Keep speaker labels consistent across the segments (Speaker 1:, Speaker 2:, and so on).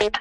Speaker 1: What's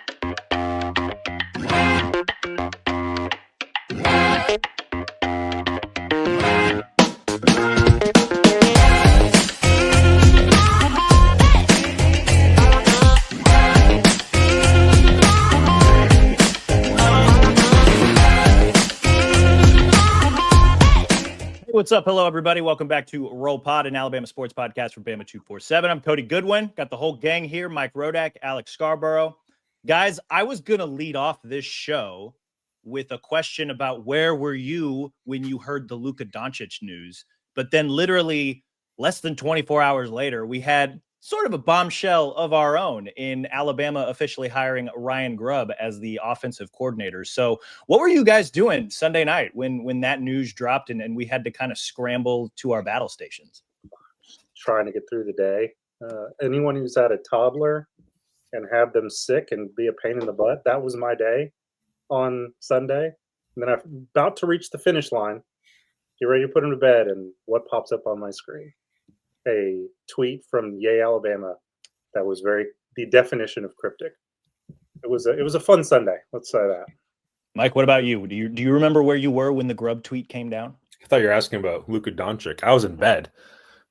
Speaker 1: up? Hello, everybody. Welcome back to Roll Pod, an Alabama sports podcast from Bama 247. I'm Cody Goodwin. Got the whole gang here. Mike Rodak, Alex Scarborough. Guys, I was going to lead off this show with a question about where were you when you heard the Luka Doncic news? But then literally less than 24 hours later, we had sort of a bombshell of our own in Alabama officially hiring Ryan Grubb as the offensive coordinator. So what were you guys doing Sunday night when that news dropped and we had to kind of scramble to our battle stations?
Speaker 2: Trying to get through the day. Anyone who's had a toddler and have them sick and be a pain in the butt, that was my day on Sunday. And then I'm about to reach the finish line, get ready to put him to bed, and what pops up on my screen? A tweet from Yay, Alabama that was the definition of cryptic. It was a fun Sunday. Let's say that.
Speaker 1: Mike, what about you? Do you remember where you were when the Grubb tweet came down?
Speaker 3: I thought you were asking about Luka Doncic. I was in bed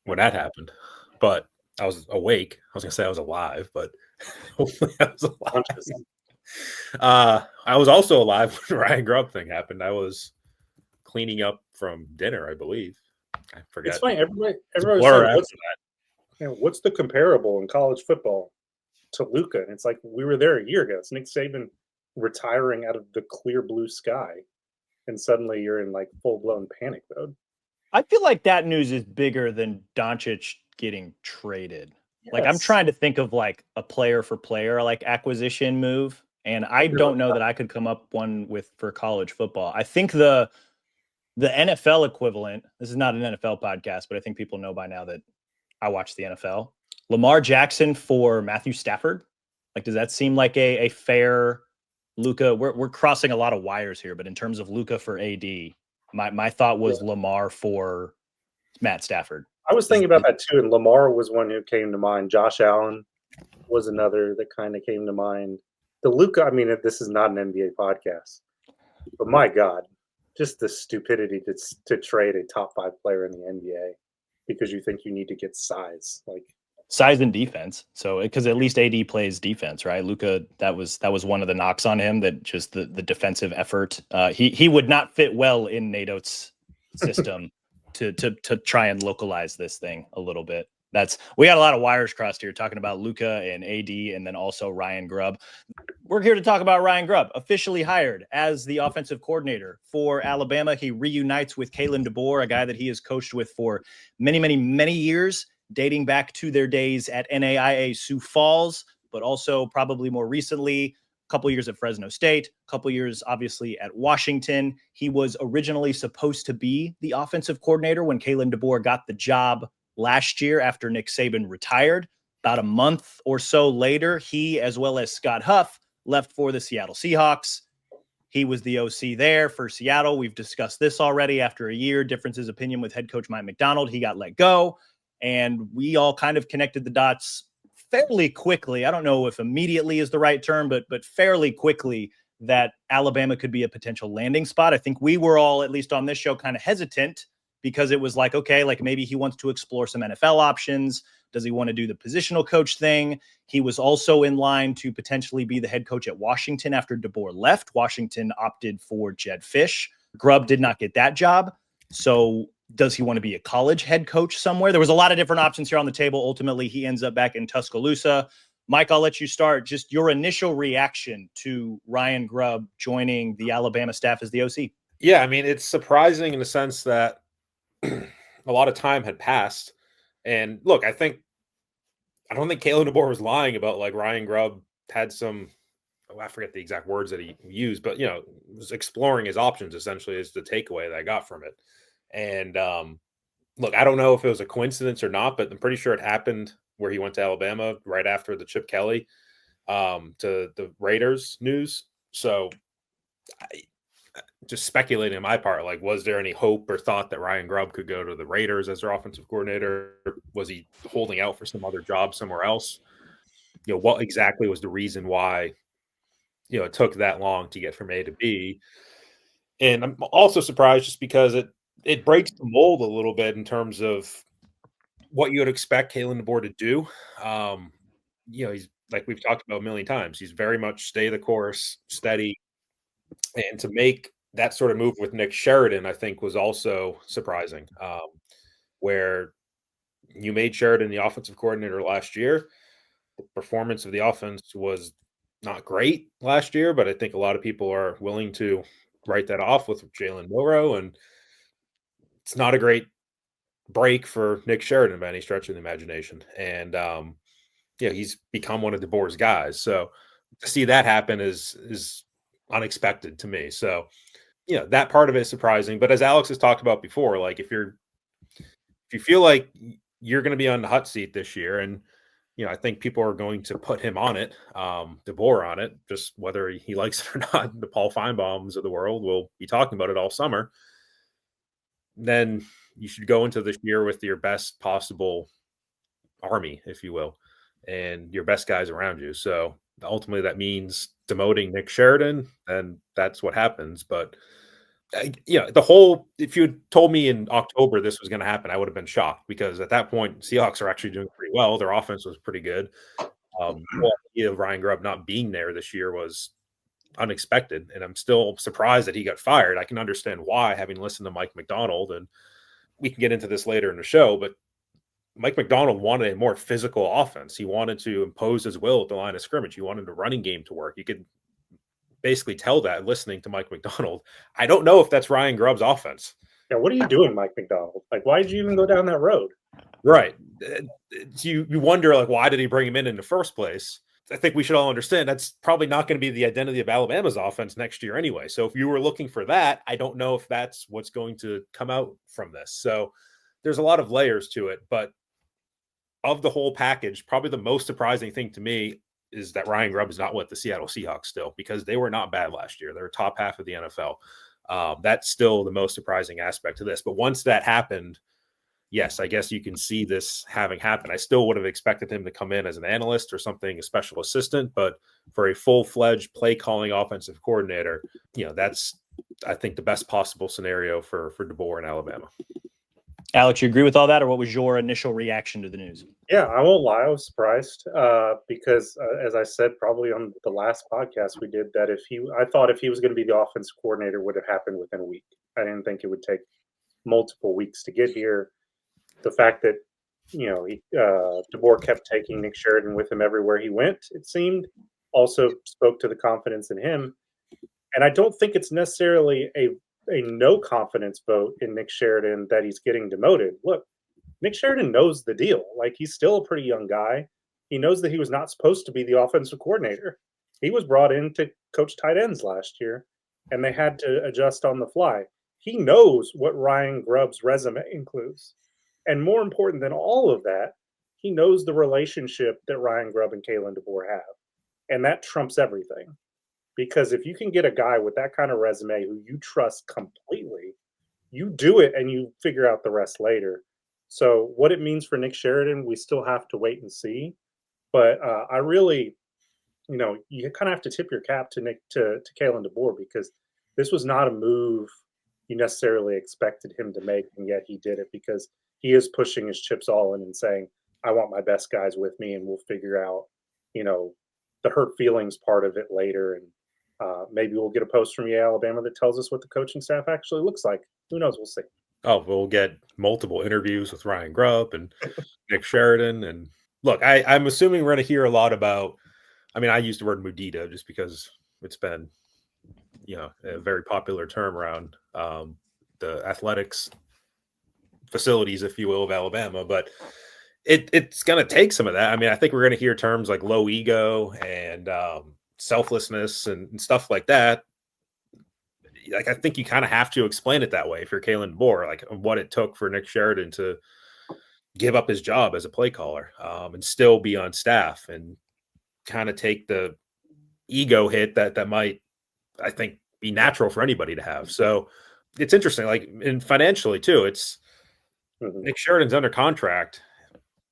Speaker 3: when that happened, but I was awake. I was going to say I was alive, but hopefully I was alive. I was also alive when the Ryan Grubb thing happened. I was cleaning up from dinner, I believe. I forgot.
Speaker 2: It's funny. Everybody was saying, what's the comparable in college football to Luka? And it's like, we were there a year ago. It's Nick Saban retiring out of the clear blue sky, and suddenly you're in like full-blown panic mode.
Speaker 1: I feel like that news is bigger than Doncic getting traded. Yes. Like, I'm trying to think of like a player for player, like acquisition move. And I don't know that I could come up one for college football. I think the NFL equivalent, this is not an NFL podcast, but I think people know by now that I watch the NFL. Lamar Jackson for Matthew Stafford. Like, does that seem like a fair Luka? We're crossing a lot of wires here, but in terms of Luka for AD, my thought was Lamar for Matt Stafford.
Speaker 2: I was thinking about that too, and Lamar was one who came to mind. Josh Allen was another that kind of came to mind. The Luka, I mean, this is not an NBA podcast, but my God, just the stupidity to trade a top 5 player in the NBA because you think you need to get size, like
Speaker 1: size and defense. So because at least AD plays defense, right? Luka, that was one of the knocks on him, that just the defensive effort. He would not fit well in Nate Oates' system to try and localize this thing a little bit. We got a lot of wires crossed here talking about Luka and AD and then also Ryan Grubb. We're here to talk about Ryan Grubb, officially hired as the offensive coordinator for Alabama. He reunites with Kalen DeBoer, a guy that he has coached with for many, many, many years, dating back to their days at NAIA Sioux Falls, but also probably more recently, a couple years at Fresno State, a couple years obviously at Washington. He was originally supposed to be the offensive coordinator when Kalen DeBoer got the job last year after Nick Saban retired. About a month or so later, he, as well as Scott Huff, left for the Seattle Seahawks. He was the OC there for Seattle. We've discussed this already. After a year, differences of opinion with head coach Mike McDonald, he got let go. And we all kind of connected the dots fairly quickly. I don't know if immediately is the right term, but fairly quickly, that Alabama could be a potential landing spot. I think we were all, at least on this show, kind of hesitant because it was like, okay, like maybe he wants to explore some NFL options. Does he want to do the positional coach thing? He was also in line to potentially be the head coach at Washington after DeBoer left. Washington opted for Jed Fish. Grubb did not get that job. So does he want to be a college head coach somewhere? There was a lot of different options here on the table. Ultimately, he ends up back in Tuscaloosa. Mike, I'll let you start. Just your initial reaction to Ryan Grubb joining the Alabama staff as the OC.
Speaker 3: Yeah, I mean, it's surprising in the sense that a lot of time had passed. And look, I don't think Kalen DeBoer was lying about like Ryan Grubb had some, I forget the exact words that he used, but was exploring his options essentially is the takeaway that I got from it. And look, I don't know if it was a coincidence or not, but I'm pretty sure it happened where he went to Alabama right after the Chip Kelly to the Raiders news. So just speculating on my part, like, was there any hope or thought that Ryan Grubb could go to the Raiders as their offensive coordinator? Was he holding out for some other job somewhere else? What exactly was the reason why it took that long to get from A to B. And I'm also surprised just because it breaks the mold a little bit in terms of what you would expect Kalen DeBoer to do. He's like we've talked about a million times. He's very much stay the course, steady, and to make that sort of move with Nick Sheridan, I think, was also surprising. Where you made Sheridan the offensive coordinator last year, the performance of the offense was not great last year, but I think a lot of people are willing to write that off with Jalen Milroe, and it's not a great break for Nick Sheridan by any stretch of the imagination. And he's become one of DeBoer's guys. So to see that happen is unexpected to me. So that part of it is surprising. But as Alex has talked about before, like if you feel like you're going to be on the hot seat this year, and I think people are going to put him on it, DeBoer on it, just whether he likes it or not. The Paul Feinbaums of the world will be talking about it all summer. Then you should go into this year with your best possible army, if you will, and your best guys around you. So ultimately that means demoting Nick Sheridan, and that's what happens. But if you had told me in October this was going to happen, I would have been shocked, because at that point, Seahawks are actually doing pretty well. Their offense was pretty good. Ryan Grubb not being there this year was unexpected, and I'm still surprised that he got fired. I can understand why, having listened to Mike Macdonald, and we can get into this later in the show, but Mike Macdonald wanted a more physical offense. He wanted to impose his will at the line of scrimmage. He wanted the running game to work. You could basically tell that listening to Mike Macdonald. I don't know if that's Ryan Grubb's offense.
Speaker 2: Yeah, what are you doing, Mike Macdonald? Like, why did you even go down that road?
Speaker 3: Right. You wonder, like, why did he bring him in the first place? I think we should all understand that's probably not going to be the identity of Alabama's offense next year anyway. So if you were looking for that, I don't know if that's what's going to come out from this. So there's a lot of layers to it, but of the whole package, probably the most surprising thing to me is that Ryan Grubb is not with the Seattle Seahawks still, because they were not bad last year. They were top half of the NFL. That's still the most surprising aspect to this. But once that happened, yes, I guess you can see this having happened. I still would have expected him to come in as an analyst or something, a special assistant, but for a full-fledged play calling offensive coordinator, that's, I think, the best possible scenario for DeBoer in Alabama.
Speaker 1: Alex, you agree with all that, or what was your initial reaction to the news?
Speaker 2: Yeah, I won't lie, I was surprised because, as I said, probably on the last podcast we did, that I thought if he was going to be the offensive coordinator, it would have happened within a week. I didn't think it would take multiple weeks to get here. The fact that DeBoer kept taking Nick Sheridan with him everywhere he went, it seemed, also spoke to the confidence in him. And I don't think it's necessarily a no confidence vote in Nick Sheridan that he's getting demoted. Look, Nick Sheridan knows the deal. Like, he's still a pretty young guy. He knows that he was not supposed to be the offensive coordinator. He was brought in to coach tight ends last year, and they had to adjust on the fly. He knows what Ryan Grubb's resume includes. And more important than all of that, he knows the relationship that Ryan Grubb and Kalen DeBoer have. And that trumps everything. Because if you can get a guy with that kind of resume who you trust completely, you do it and you figure out the rest later. So what it means for Nick Sheridan, we still have to wait and see. But I really, you kind of have to tip your cap to Kalen DeBoer, because this was not a move you necessarily expected him to make, and yet he did it because he is pushing his chips all in and saying, I want my best guys with me, and we'll figure out, the hurt feelings part of it later. And maybe we'll get a post from Alabama that tells us what the coaching staff actually looks like. Who knows? We'll see.
Speaker 3: Oh, we'll get multiple interviews with Ryan Grubb and Nick Sheridan. And look, I'm assuming we're going to hear a lot about, I use the word Mudita just because it's been, a very popular term around the athletics facilities, if you will, of Alabama. But it's going to take some of that. I think we're going to hear terms like low ego and selflessness and stuff like that. Like, I think you kind of have to explain it that way if you're Kalen DeBoer, like what it took for Nick Sheridan to give up his job as a play caller and still be on staff and kind of take the ego hit that might, I think, be natural for anybody to have. So it's interesting, like, and financially too, Nick Sheridan's under contract.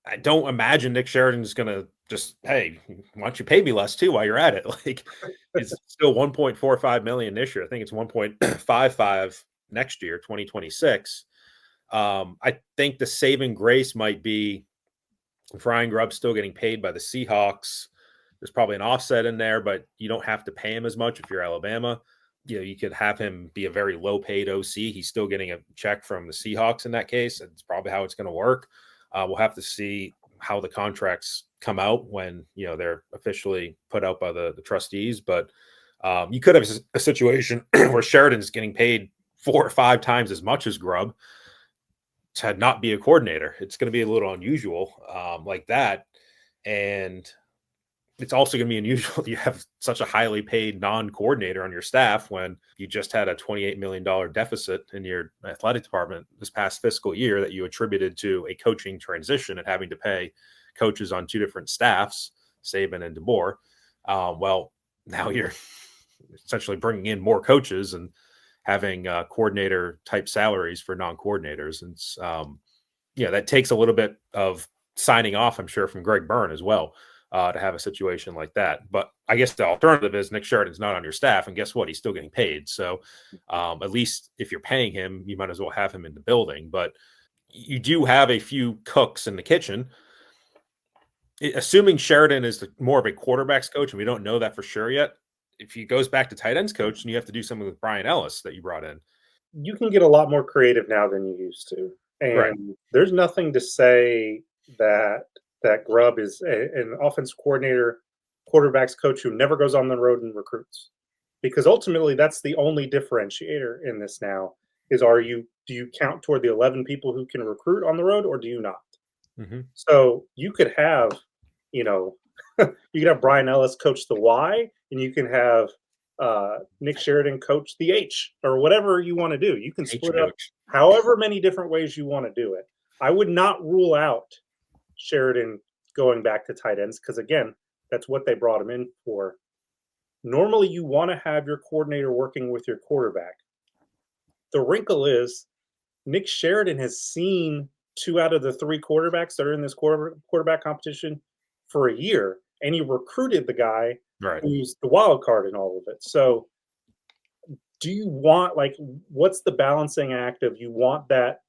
Speaker 3: I don't imagine Nick Sheridan's going to just, hey, why don't you pay me less too while you're at it? Like, it's still 1.45 million this year. I think it's 1.55 next year, 2026. I think the saving grace might be if Ryan Grubb's still getting paid by the Seahawks. There's probably an offset in there, but you don't have to pay him as much if you're Alabama. You could have him be a very low paid OC. He's still getting a check from the Seahawks in that case. It's probably how it's going to work. We'll have to see how the contracts come out when they're officially put out by the trustees. But you could have a situation where Sheridan's getting paid 4 or 5 times as much as Grubb to not be a coordinator. It's going to be a little unusual like that. And it's also going to be unusual that you have such a highly paid non-coordinator on your staff when you just had a $28 million deficit in your athletic department this past fiscal year that you attributed to a coaching transition and having to pay coaches on 2 different staffs, Saban and DeBoer. Well, now you're essentially bringing in more coaches and having coordinator type salaries for non-coordinators. And that takes a little bit of signing off, I'm sure, from Greg Byrne as well. To have a situation like that. But I guess the alternative is Nick Sheridan's not on your staff, and guess what? He's still getting paid. So at least if you're paying him, you might as well have him in the building. But you do have a few cooks in the kitchen. Assuming Sheridan is more of a quarterback's coach, and we don't know that for sure yet, if he goes back to tight ends coach, and you have to do something with Brian Ellis that you brought in.
Speaker 2: You can get a lot more creative now than you used to. And There's nothing to say that Grubb is an offense coordinator, quarterback's coach who never goes on the road and recruits. Because ultimately that's the only differentiator in this now is do you count toward the 11 people who can recruit on the road or do you not? Mm-hmm. So you could have, you could have Brian Ellis coach the Y and you can have Nick Sheridan coach the H or whatever you want to do. You can split up however many different ways you want to do it. I would not rule out Sheridan going back to tight ends because, again, that's what they brought him in for. Normally, you want to have your coordinator working with your quarterback. The wrinkle is Nick Sheridan has seen 2 out of the 3 quarterbacks that are in this quarterback competition for a year, and he recruited the guy who's the wild card in all of it. So do you want, what's the balancing act of you want that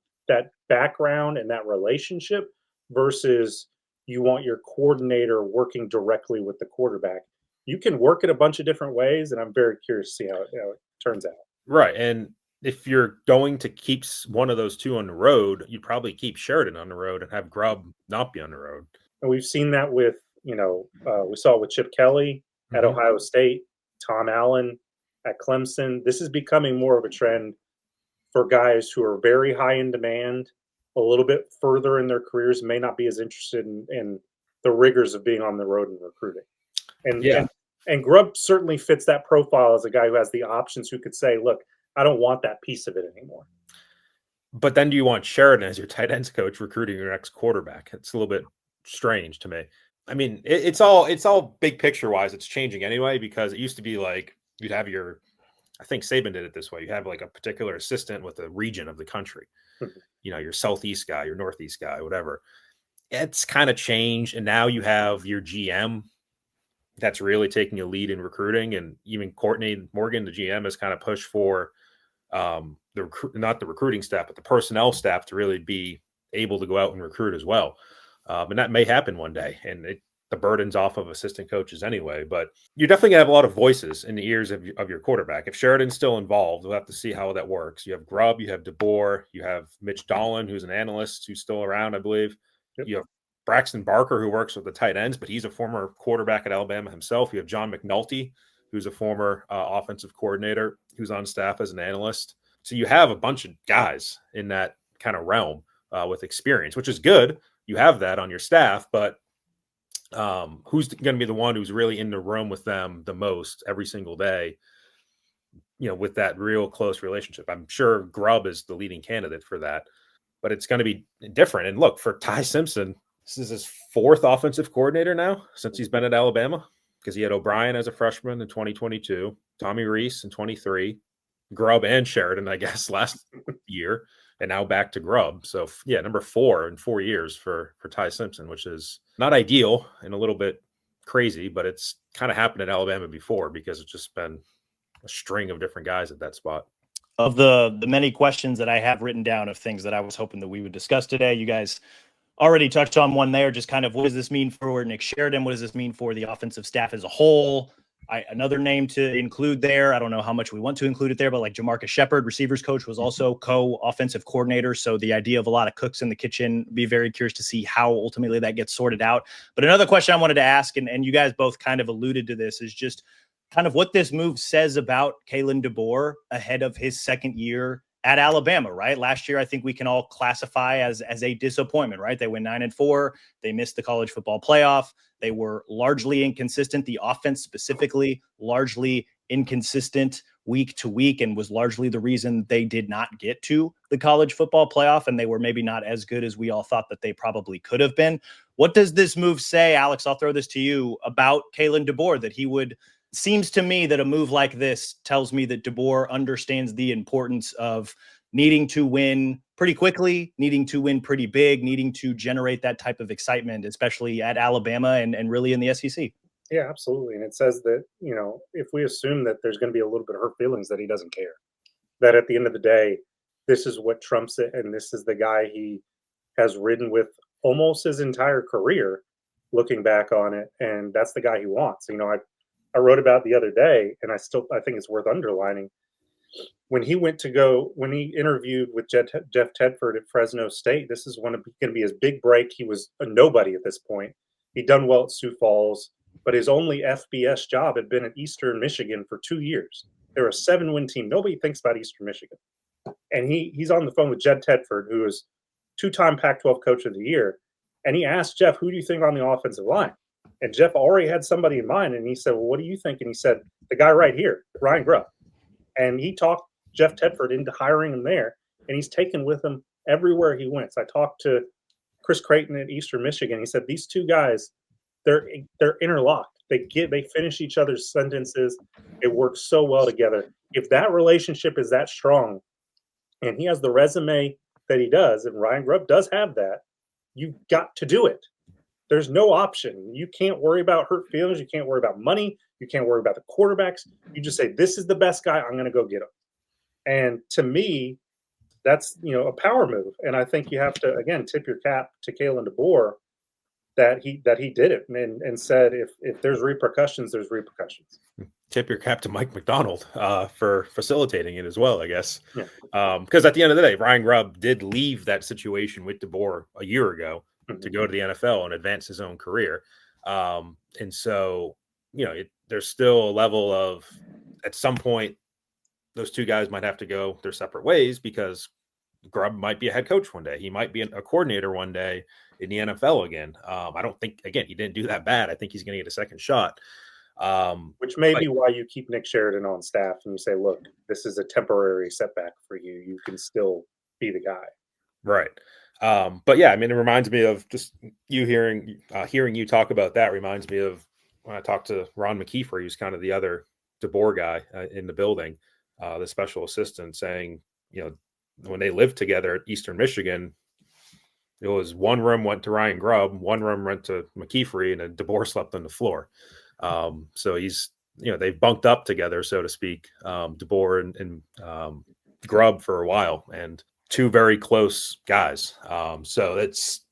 Speaker 2: background and that relationship versus you want your coordinator working directly with the quarterback? You can work it a bunch of different ways, and I'm very curious to see how it turns out.
Speaker 3: Right. And if you're going to keep one of those 2 on the road, you'd probably keep Sheridan on the road and have Grubb not be on the road.
Speaker 2: And we've seen that with, we saw it with Chip Kelly at Ohio State, Tom Allen at Clemson. This is becoming more of a trend for guys who are very high in demand, a little bit further in their careers, may not be as interested in the rigors of being on the road and recruiting. And Grubb certainly fits that profile as a guy who has the options, who could say, look, I don't want that piece of it anymore.
Speaker 3: But then do you want Sheridan as your tight ends coach recruiting your next quarterback? It's a little bit strange to me. I mean, it's all big picture wise. It's changing anyway, because it used to be like you'd have I think Saban did it this way. You have like a particular assistant with a region of the country, your Southeast guy, your Northeast guy, whatever. It's kind of changed. And now you have your GM that's really taking a lead in recruiting. And even Courtney Morgan, the GM, has kind of pushed for not the recruiting staff, but the personnel staff to really be able to go out and recruit as well. And that may happen one day. And the burden's off of assistant coaches anyway, but you're definitely gonna have a lot of voices in the ears of your quarterback. If Sheridan's still involved, we'll have to see how that works. You have Grubb, you have DeBoer, you have Mitch Dolan, who's an analyst who's still around, I believe. Yep. You have Braxton Barker, who works with the tight ends, but he's a former quarterback at Alabama himself. You have John McNulty, who's a former offensive coordinator, who's on staff as an analyst. So you have a bunch of guys in that kind of realm with experience, which is good. You have that on your staff, but who's going to be the one who's really in the room with them the most every single day, with that real close relationship? I'm sure Grubb is the leading candidate for that, but it's going to be different. And look, for Ty Simpson, this is his 4th offensive coordinator now since he's been at Alabama, because he had O'Brien as a freshman in 2022, Tommy Rees in 23, Grubb and Sheridan, I guess, last year, and now back to Grubb. So yeah, number 4 in 4 years for Ty Simpson, which is not ideal and a little bit crazy, but it's kind of happened at Alabama before because it's just been a string of different guys at that spot.
Speaker 1: Of the many questions that I have written down of things that I was hoping that we would discuss today, you guys already touched on one there, just kind of what does this mean for Nick Sheridan? What does this mean for the offensive staff as a whole? Another name to include there, I don't know how much we want to include it there, but like Jamarcus Shepard, receivers coach, was also co-offensive coordinator. So the idea of a lot of cooks in the kitchen, be very curious to see how ultimately that gets sorted out. But another question I wanted to ask, and you guys both kind of alluded to this, is just kind of what this move says about Kalen DeBoer ahead of his second year at Alabama, right? Last year, I think we can all classify as a disappointment, right? They went 9-4. They missed the college football playoff. They were largely inconsistent. The offense specifically, largely inconsistent week to week, and was largely the reason they did not get to the college football playoff. And they were maybe not as good as we all thought that they probably could have been. What does this move say, Alex? I'll throw this to you about Kalen DeBoer, that he would. Seems to me that a move like this tells me that DeBoer understands the importance of needing to win pretty quickly, needing to win pretty big, needing to generate that type of excitement, especially at Alabama and really in the SEC.
Speaker 2: Yeah, absolutely. And it says that, if we assume that there's going to be a little bit of hurt feelings, that he doesn't care, that at the end of the day, this is what trumps it. And this is the guy he has ridden with almost his entire career, looking back on it. And that's the guy he wants. I wrote about the other day, and I think it's worth underlining. When he interviewed with Jeff Tedford at Fresno State, this is going to be his big break. He was a nobody at this point. He'd done well at Sioux Falls, but his only FBS job had been at Eastern Michigan for 2 years. They're a 7-win team. Nobody thinks about Eastern Michigan. And he's on the phone with Jeff Tedford, who is 2-time Pac-12 Coach of the Year. And he asked Jeff, who do you think on the offensive line? And Jeff already had somebody in mind. And he said, well, what do you think? And he said, the guy right here, Ryan Grubb. And he talked Jeff Tedford into hiring him there. And he's taken with him everywhere he went. So I talked to Chris Creighton at Eastern Michigan. He said, these two guys, they're interlocked. They finish each other's sentences. It works so well together. If that relationship is that strong, and he has the resume that he does, and Ryan Grubb does have that, you've got to do it. There's no option. You can't worry about hurt feelings. You can't worry about money. You can't worry about the quarterbacks. You just say, this is the best guy. I'm going to go get him. And to me, that's, a power move. And I think you have to, again, tip your cap to Kalen DeBoer that he did it and said, if there's repercussions, there's repercussions.
Speaker 3: Tip your cap to Mike McDonald for facilitating it as well, I guess.
Speaker 2: Yeah.
Speaker 3: Because at the end of the day, Ryan Grubb did leave that situation with DeBoer a year ago to go to the NFL and advance his own career. And so, there's still a level of, at some point, those two guys might have to go their separate ways because Grubb might be a head coach one day. He might be a coordinator one day in the NFL again. I don't think, again, he didn't do that bad. I think he's going to get a second shot.
Speaker 2: Which may be why you keep Nick Sheridan on staff and you say, look, this is a temporary setback for you. You can still be the guy.
Speaker 3: Right. But yeah, I mean, it reminds me of just you hearing you talk about that reminds me of when I talked to Ron McKeefer, who's kind of the other DeBoer guy in the building, the special assistant, saying, when they lived together at Eastern Michigan, it was one room went to Ryan Grubb, one room went to McKeefer, and then DeBoer slept on the floor. So he's, they've bunked up together, so to speak, DeBoer and Grubb for a while, and two very close guys. So it's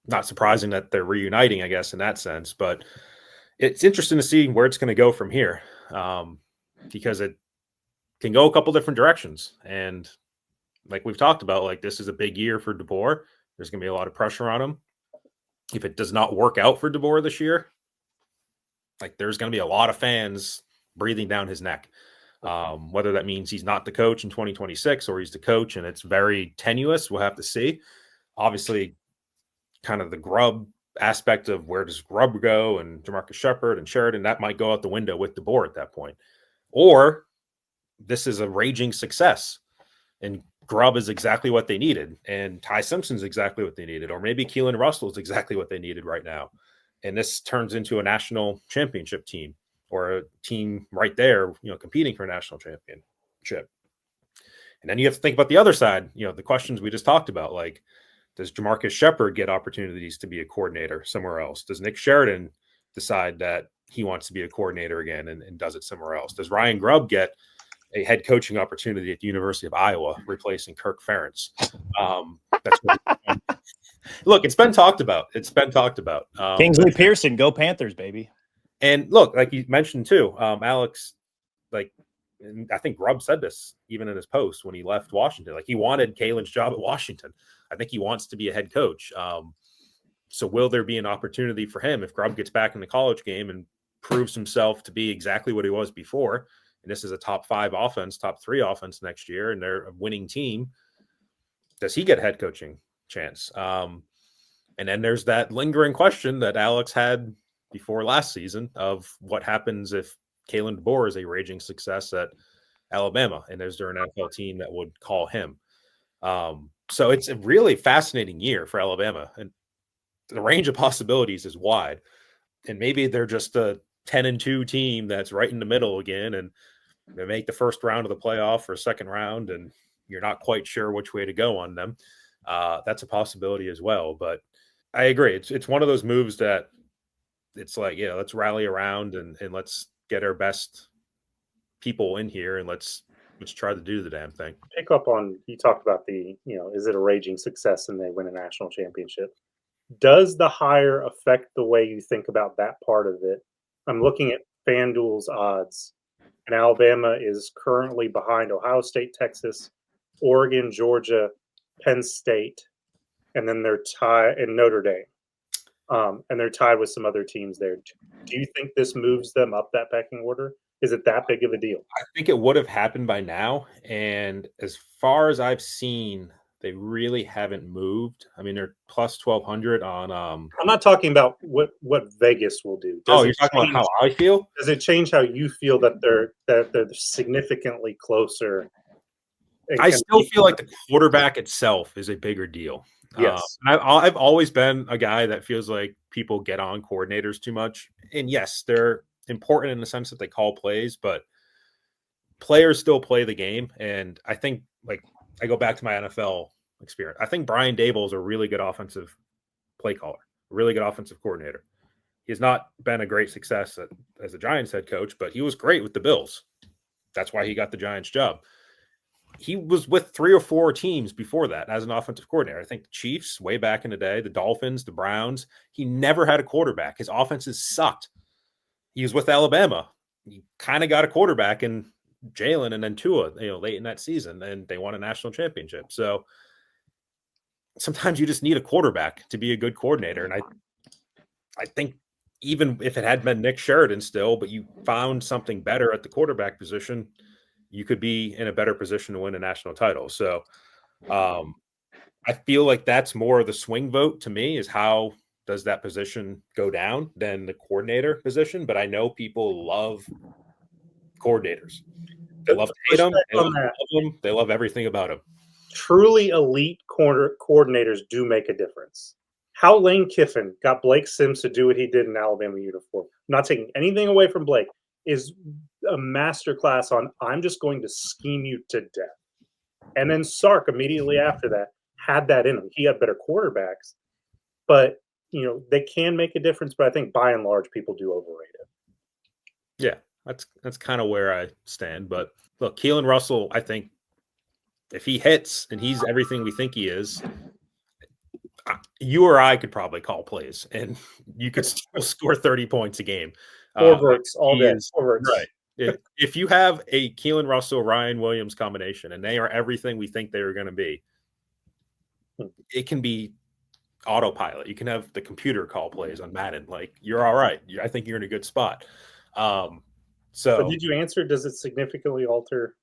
Speaker 3: not surprising that they're reuniting, I guess, in that sense. But it's interesting to see where it's going to go from here, because it can go a couple different directions. And like we've talked about, like this is a big year for DeBoer. There's going to be a lot of pressure on him. If it does not work out for DeBoer this year, like there's going to be a lot of fans breathing down his neck. Whether that means he's not the coach in 2026 or he's the coach and it's very tenuous, we'll have to see. Obviously, kind of the Grubb aspect of where does Grubb go and Jamarcus Shepard and Sheridan, that might go out the window with DeBoer at that point. Or this is a raging success and Grubb is exactly what they needed and Ty Simpson's exactly what they needed, or maybe Keelan Russell is exactly what they needed right now. And this turns into a national championship team or a team right there, competing for a national championship. And then you have to think about the other side, the questions we just talked about, like, does Jamarcus Shepard get opportunities to be a coordinator somewhere else? Does Nick Sheridan decide that he wants to be a coordinator again and does it somewhere else? Does Ryan Grubb get a head coaching opportunity at the University of Iowa, replacing Kirk Ferentz? That's look, it's been talked about.
Speaker 1: Kingsley Pearson, go Panthers, baby.
Speaker 3: And look, like you mentioned too, Alex, like, and I think Grubb said this even in his post when he left Washington. Like, he wanted Kalen's job at Washington. I think he wants to be a head coach. So will there be an opportunity for him if Grubb gets back in the college game and proves himself to be exactly what he was before? And this is a top 5 offense, top 3 offense next year, and they're a winning team. Does he get a head coaching chance? And then there's that lingering question that Alex had before last season of what happens if Kalen DeBoer is a raging success at Alabama, and is there an NFL team that would call him? So it's a really fascinating year for Alabama, and the range of possibilities is wide. And maybe they're just a 10-2 team that's right in the middle again, and they make the first round of the playoff or second round, and you're not quite sure which way to go on them. That's a possibility as well. But I agree. It's one of those moves that it's like, let's rally around and let's get our best people in here and let's try to do the damn thing.
Speaker 2: Pick up on, you talked about the, is it a raging success and they win a national championship? Does the hire affect the way you think about that part of it? I'm looking at FanDuel's odds, and Alabama is currently behind Ohio State, Texas, Oregon, Georgia, Penn State, and then they're tied in Notre Dame. And they're tied with some other teams there. Do you think this moves them up that pecking order? Is it that big of a deal?
Speaker 3: I think it would have happened by now. And as far as I've seen, they really haven't moved. I mean, they're plus 1,200 on. I'm
Speaker 2: not talking about what Vegas will do.
Speaker 3: You're talking about how I feel?
Speaker 2: Does it change how you feel that they're significantly closer?
Speaker 3: I still feel like the quarterback itself is a bigger deal.
Speaker 2: Yes.
Speaker 3: I've always been a guy that feels like people get on coordinators too much. And yes, they're important in the sense that they call plays, but players still play the game. And I think, like, I go back to my NFL experience. I think Brian Dable is a really good offensive play caller, a really good offensive coordinator. He's not been a great success as a Giants head coach, but he was great with the Bills. That's why he got the Giants job. He was with 3 or 4 teams before that as an offensive coordinator. I think the Chiefs way back in the day, the Dolphins, the Browns. He never had a quarterback. His offenses sucked. He was with Alabama. He kind of got a quarterback in Jalen and then Tua, late in that season, and they won a national championship. So sometimes you just need a quarterback to be a good coordinator. And I think even if it had been Nick Sheridan still, but you found something better at the quarterback position, you could be in a better position to win a national title. So I feel like that's more of the swing vote to me, is how does that position go down than the coordinator position. But I know people love coordinators. They love to hate them. They love everything about them.
Speaker 2: Truly elite coordinators do make a difference. How Lane Kiffin got Blake Sims to do what he did in Alabama uniform, I'm not taking anything away from Blake, is a masterclass on, I'm just going to scheme you to death. And then Sark immediately after that had that in him. He had better quarterbacks, but they can make a difference. But I think by and large, people do overrate it.
Speaker 3: Yeah, that's kind of where I stand. But look, Keelan Russell, I think if he hits and he's everything we think he is, you or I could probably call plays, and you could still score 30 points a game.
Speaker 2: Forwards all day.
Speaker 3: Right. If you have a Keelan Russell, Ryan Williams combination, and they are everything we think they are going to be, it can be autopilot. You can have the computer call plays on Madden. Like, you're all right. I think you're in a good spot. So
Speaker 2: but did you answer? Does it significantly alter?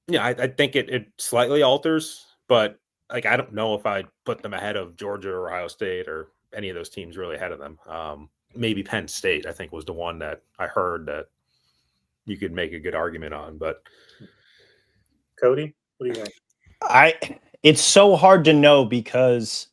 Speaker 3: Yeah, I think it slightly alters, but like, I don't know if I'd put them ahead of Georgia or Ohio State or any of those teams really ahead of them. Maybe Penn State, I think, was the one that I heard that you could make a good argument on. But
Speaker 2: Cody, what do you think?
Speaker 1: It's so hard to know because,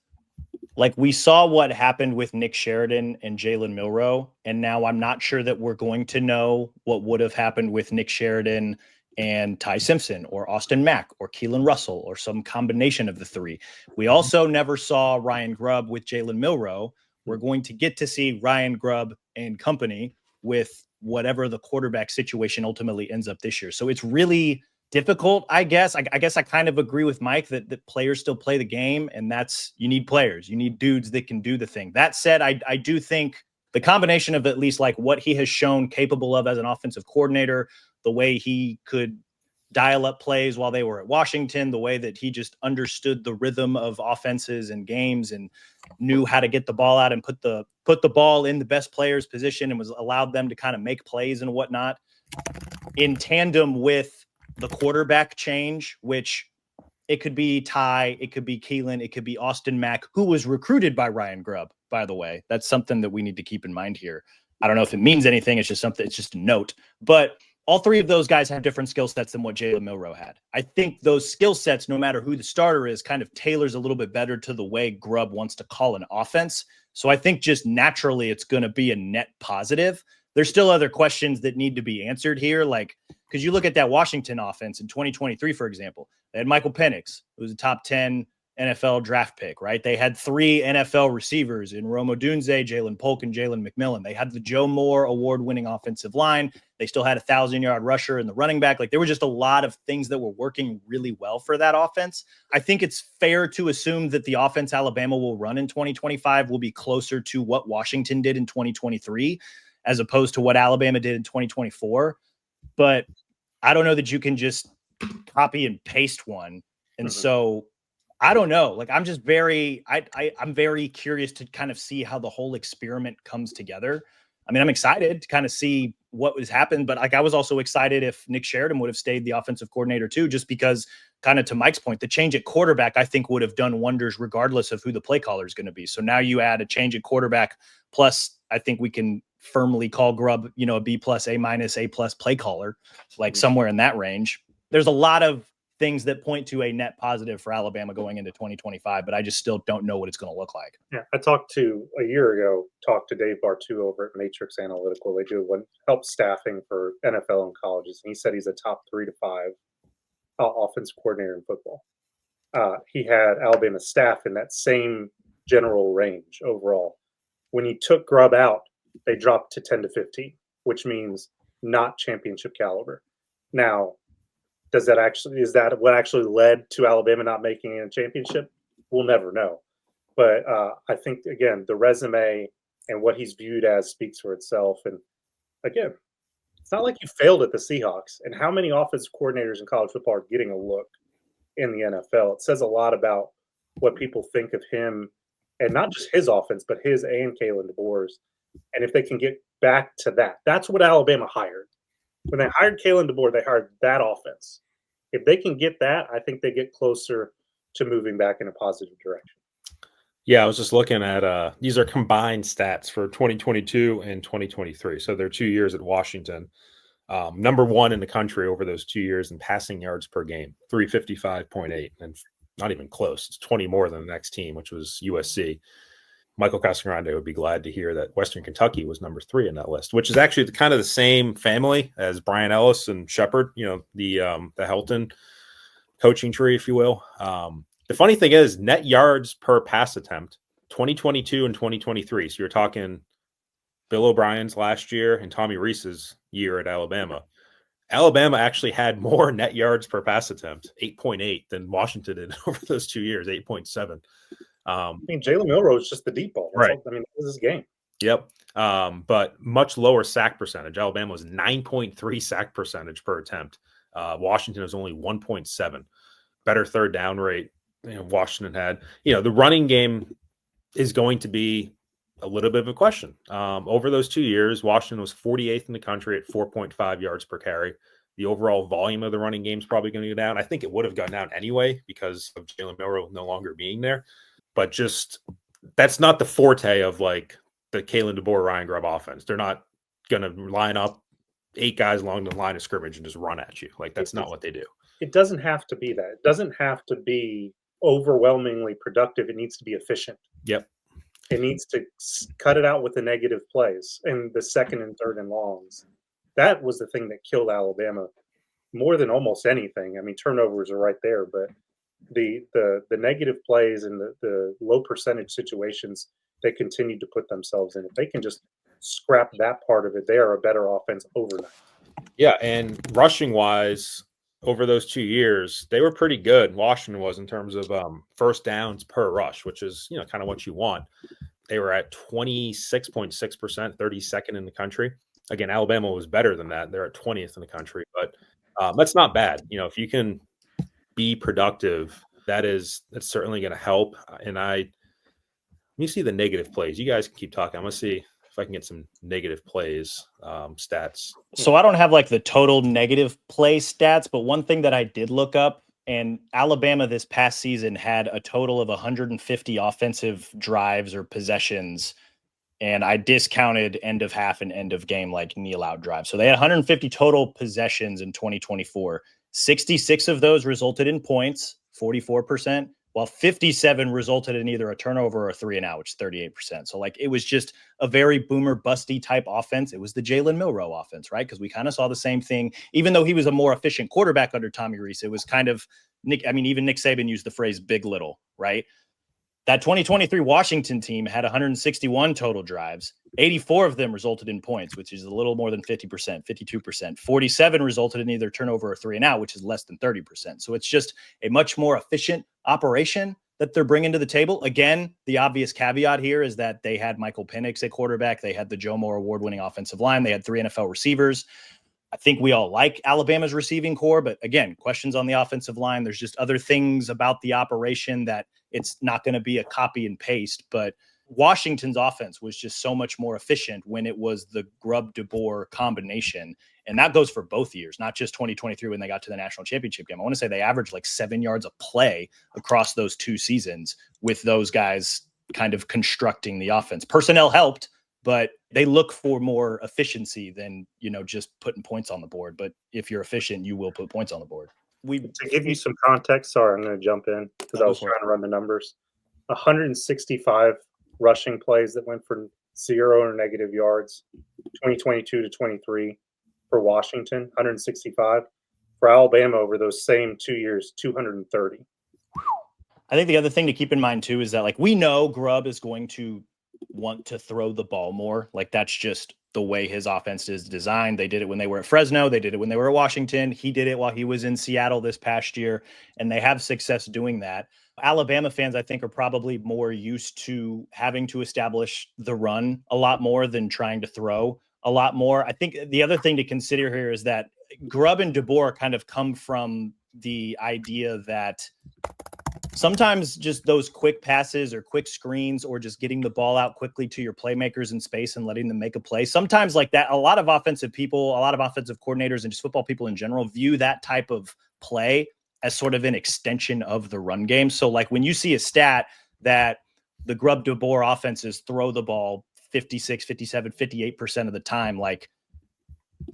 Speaker 1: like, we saw what happened with Nick Sheridan and Jalen Milroe, and now I'm not sure that we're going to know what would have happened with Nick Sheridan and Ty Simpson or Austin Mack or Keelan Russell or some combination of the three. We also never saw Ryan Grubb with Jalen Milroe. We're going to get to see Ryan Grubb and company with whatever the quarterback situation ultimately ends up this year. So it's really difficult, I guess. I guess I kind of agree with Mike that players still play the game, and you need players. You need dudes that can do the thing. That said, I do think the combination of at least like what he has shown capable of as an offensive coordinator, the way he could dial up plays while they were at Washington, the way that he just understood the rhythm of offenses and games and knew how to get the ball out and put the ball in the best player's position and was allowed them to kind of make plays and whatnot in tandem with the quarterback change, which it could be Ty, it could be Keelan, it could be Austin Mack, who was recruited by Ryan Grubb, by the way. That's something that we need to keep in mind here. I don't know if it means anything. It's just a note. But all three of those guys have different skill sets than what Jalen Milroe had. I think those skill sets, no matter who the starter is, kind of tailors a little bit better to the way Grubb wants to call an offense. So I think just naturally it's going to be a net positive. There's still other questions that need to be answered here. Like, because you look at that Washington offense in 2023, for example, they had Michael Penix, who was a top 10 NFL draft pick, right? They had 3 NFL receivers in Rome Odunze, Jalen Polk, and Jalen McMillan. They had the Joe Moore award-winning offensive line. They still had a 1,000-yard rusher in the running back. Like, there were just a lot of things that were working really well for that offense. I think it's fair to assume that the offense Alabama will run in 2025 will be closer to what Washington did in 2023 as opposed to what Alabama did in 2024. But I don't know that you can just copy and paste one. And so I don't know. Like, I'm just I'm very curious to kind of see how the whole experiment comes together. I mean, I'm excited to kind of see what has happened, but like, I was also excited if Nick Sheridan would have stayed the offensive coordinator too, just because kind of to Mike's point, the change at quarterback, I think would have done wonders regardless of who the play caller is going to be. So now you add a change at quarterback, plus I think we can firmly call Grubb, a B+, A-, A+ play caller, like somewhere in that range. There's a lot of things that point to a net positive for Alabama going into 2025, but I just still don't know what it's going to look like.
Speaker 2: Yeah, I talked to Dave Bartu over at Matrix Analytical. They do help staffing for NFL and colleges, and he said he's a top 3 to 5 offensive coordinator in football. He had Alabama staff in that same general range overall. When he took Grubb out, they dropped to 10 to 15, which means not championship caliber. Now, is that what actually led to Alabama not making a championship? We'll never know. But I think, again, the resume and what he's viewed as speaks for itself. And again, it's not like you failed at the Seahawks. And how many offensive coordinators in college football are getting a look in the NFL? It says a lot about what people think of him, and not just his offense, but his and Kalen DeBoer's. And if they can get back to that, that's what Alabama hired. When they hired Kalen DeBoer, they hired that offense. If they can get that, I think they get closer to moving back in a positive direction.
Speaker 3: Yeah, I was just looking at these are combined stats for 2022 and 2023. So they're 2 years at Washington. Number 1 in the country over those 2 years in passing yards per game, 355.8, and not even close. It's 20 more than the next team, which was USC. Michael Casagrande would be glad to hear that Western Kentucky was number 3 in that list, which is actually kind of the same family as Brian Ellis and Shepard, the Helton coaching tree, if you will. The funny thing is net yards per pass attempt, 2022 and 2023. So you're talking Bill O'Brien's last year and Tommy Rees's year at Alabama. Alabama actually had more net yards per pass attempt, 8.8, than Washington did over those 2 years, 8.7.
Speaker 2: I mean, Jalen Milroe is just the deep ball.
Speaker 3: Right.
Speaker 2: That was his game.
Speaker 3: Yep. But much lower sack percentage. Alabama was 9.3 sack percentage per attempt. Washington was only 1.7. Better third down rate. Washington had, the running game is going to be a little bit of a question. Over those 2 years, Washington was 48th in the country at 4.5 yards per carry. The overall volume of the running game is probably going to go down. I think it would have gone down anyway because of Jalen Milroe no longer being there. But just that's not the forte of like the Kalen DeBoer, Ryan Grubb offense. They're not going to line up 8 guys along the line of scrimmage and just run at you. Like, that's not what they do.
Speaker 2: It doesn't have to be that. It doesn't have to be overwhelmingly productive. It needs to be efficient.
Speaker 3: Yep.
Speaker 2: It needs to cut it out with the negative plays and the second and third and longs. That was the thing that killed Alabama more than almost anything. I mean, turnovers are right there, but the negative plays and the low percentage situations they continue to put themselves in. If they can just scrap that part of it, they are a better offense overnight.
Speaker 3: Yeah, and rushing wise, over those 2 years, they were pretty good. Washington was in terms of first downs per rush, which is kind of what you want. They were at 26.6%, 32nd in the country. Again, Alabama was better than that. They're at 20th in the country, but that's not bad. If you can be productive, that's certainly going to help. And let me see the negative plays. You guys can keep talking. I'm going to see if I can get some negative plays stats.
Speaker 1: So I don't have like the total negative play stats, but one thing that I did look up, and Alabama this past season had a total of 150 offensive drives or possessions, and I discounted end of half and end of game like kneel out drives. So they had 150 total possessions in 2024. 66 of those resulted in points, 44%, while 57 resulted in either a turnover or a 3-and-out, which is 38%. So like it was just a very boomer busty type offense. It was the Jalen Milroe offense, right? Because we kind of saw the same thing, even though he was a more efficient quarterback under Tommy Rees. It was kind of even Nick Saban used the phrase big little, right? That 2023 Washington team had 161 total drives. 84 of them resulted in points, which is a little more than 50%, 52%. 47 resulted in either turnover or 3-and-out, which is less than 30%. So it's just a much more efficient operation that they're bringing to the table. Again, the obvious caveat here is that they had Michael Penix at quarterback. They had the Joe Moore award-winning offensive line. They had 3 NFL receivers. I think we all like Alabama's receiving core, but again, questions on the offensive line. There's just other things about the operation that it's not going to be a copy and paste, but Washington's offense was just so much more efficient when it was the Grubb DeBoer combination. And that goes for both years, not just 2023 when they got to the national championship game. I want to say they averaged like 7 yards a play across those 2 seasons with those guys kind of constructing the offense. Personnel helped, but they look for more efficiency than, just putting points on the board. But if you're efficient, you will put points on the board.
Speaker 2: To give you some context, sorry, I'm going to jump in because I was trying to run the numbers. 165 rushing plays that went for 0 or negative yards, 2022 to 23 for Washington, 165. For Alabama over those same 2 years, 230.
Speaker 1: I think the other thing to keep in mind too is that like we know Grubb is going to want to throw the ball more. Like that's just the way his offense is designed. They did it when they were at Fresno. They did it when they were at Washington. He did it while he was in Seattle this past year, and they have success doing that. Alabama fans, I think, are probably more used to having to establish the run a lot more than trying to throw a lot more. I think the other thing to consider here is that Grubb and DeBoer kind of come from the idea that sometimes just those quick passes or quick screens or just getting the ball out quickly to your playmakers in space and letting them make a play. Sometimes like that, a lot of offensive people, a lot of offensive coordinators and just football people in general view that type of play as sort of an extension of the run game. So like when you see a stat that the Grubb DeBoer offenses throw the ball 56, 57, 58% of the time, like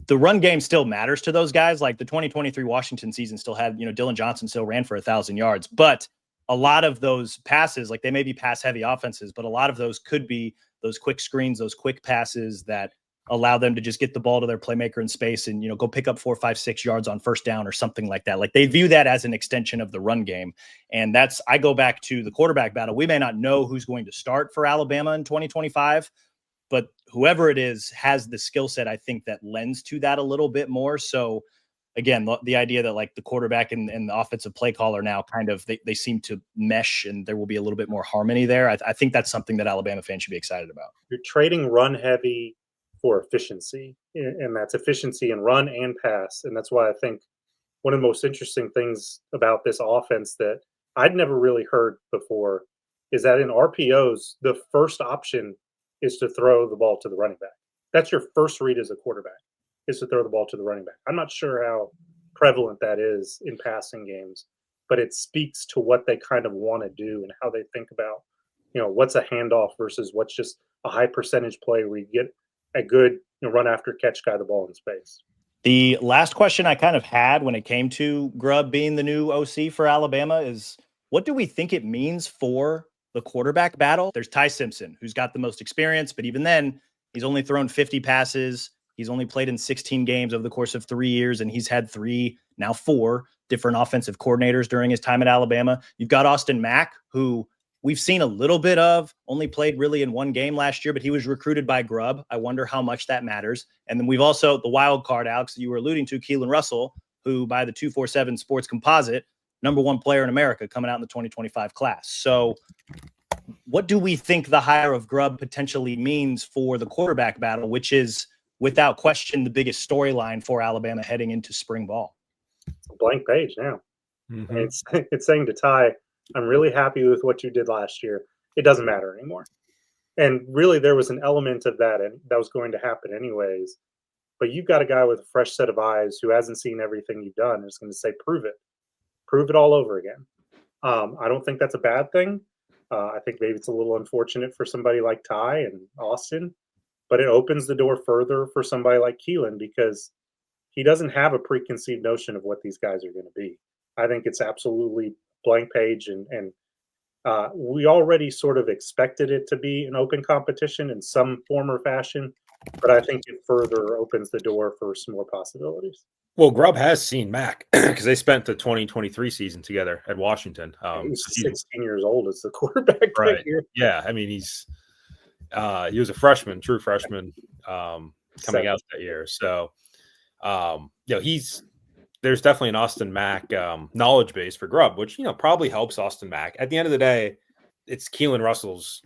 Speaker 1: the run game still matters to those guys. Like the 2023 Washington season still had, Dylan Johnson still ran for 1,000 yards, but a lot of those passes, like they may be pass heavy offenses, but a lot of those could be those quick screens, those quick passes that allow them to just get the ball to their playmaker in space and, go pick up 4, 5, 6 yards on first down or something like that. Like they view that as an extension of the run game. And I go back to the quarterback battle. We may not know who's going to start for Alabama in 2025, but whoever it is has the skill set, I think, that lends to that a little bit more. So again, the idea that like the quarterback and the offensive play caller now kind of, they seem to mesh and there will be a little bit more harmony there. I think that's something that Alabama fans should be excited about.
Speaker 2: You're trading run heavy for efficiency, and that's efficiency in run and pass. And that's why I think one of the most interesting things about this offense that I'd never really heard before is that in RPOs, the first option is to throw the ball to the running back. That's your first read as a quarterback, is to throw the ball to the running back. I'm not sure how prevalent that is in passing games, but it speaks to what they kind of want to do and how they think about, what's a handoff versus what's just a high percentage play where you get a good run after catch guy the ball in space.
Speaker 1: The last question I kind of had when it came to Grubb being the new OC for Alabama is, what do we think it means for the quarterback battle? There's Ty Simpson, who's got the most experience, but even then, he's only thrown 50 passes. He's only played in 16 games over the course of 3 years, and he's had 3, now 4 different offensive coordinators during his time at Alabama. You've got Austin Mack, who we've seen a little bit of, only played really in 1 game last year, but he was recruited by Grubb. I wonder how much that matters. And then we've also, the wild card, Alex, that you were alluding to, Keelan Russell, who by the 247 Sports Composite, #1 player in America coming out in the 2025 class. So what do we think the hire of Grubb potentially means for the quarterback battle, which is without question the biggest storyline for Alabama heading into spring ball?
Speaker 2: It's a blank page now.
Speaker 3: Mm-hmm.
Speaker 2: It's saying to Ty, I'm really happy with what you did last year. It doesn't matter anymore. And really, there was an element of that, and that was going to happen anyways. But you've got a guy with a fresh set of eyes who hasn't seen everything you've done and is going to say, prove it all over again. I don't think that's a bad thing. I think maybe it's a little unfortunate for somebody like Ty and Austin, but it opens the door further for somebody like Keelan because he doesn't have a preconceived notion of what these guys are going to be. I think it's absolutely blank page, and we already sort of expected it to be an open competition in some form or fashion, but I think it further opens the door for some more possibilities.
Speaker 3: Well, Grubb has seen Mac because they spent the 2023 season together at Washington.
Speaker 2: He's 16 years old as the quarterback
Speaker 3: right.
Speaker 2: that year.
Speaker 3: Yeah, I mean he was a freshman, true freshman, coming out that year. So, there's definitely an Austin Mack knowledge base for Grubb, which probably helps Austin Mack. At the end of the day, it's Keelan Russell's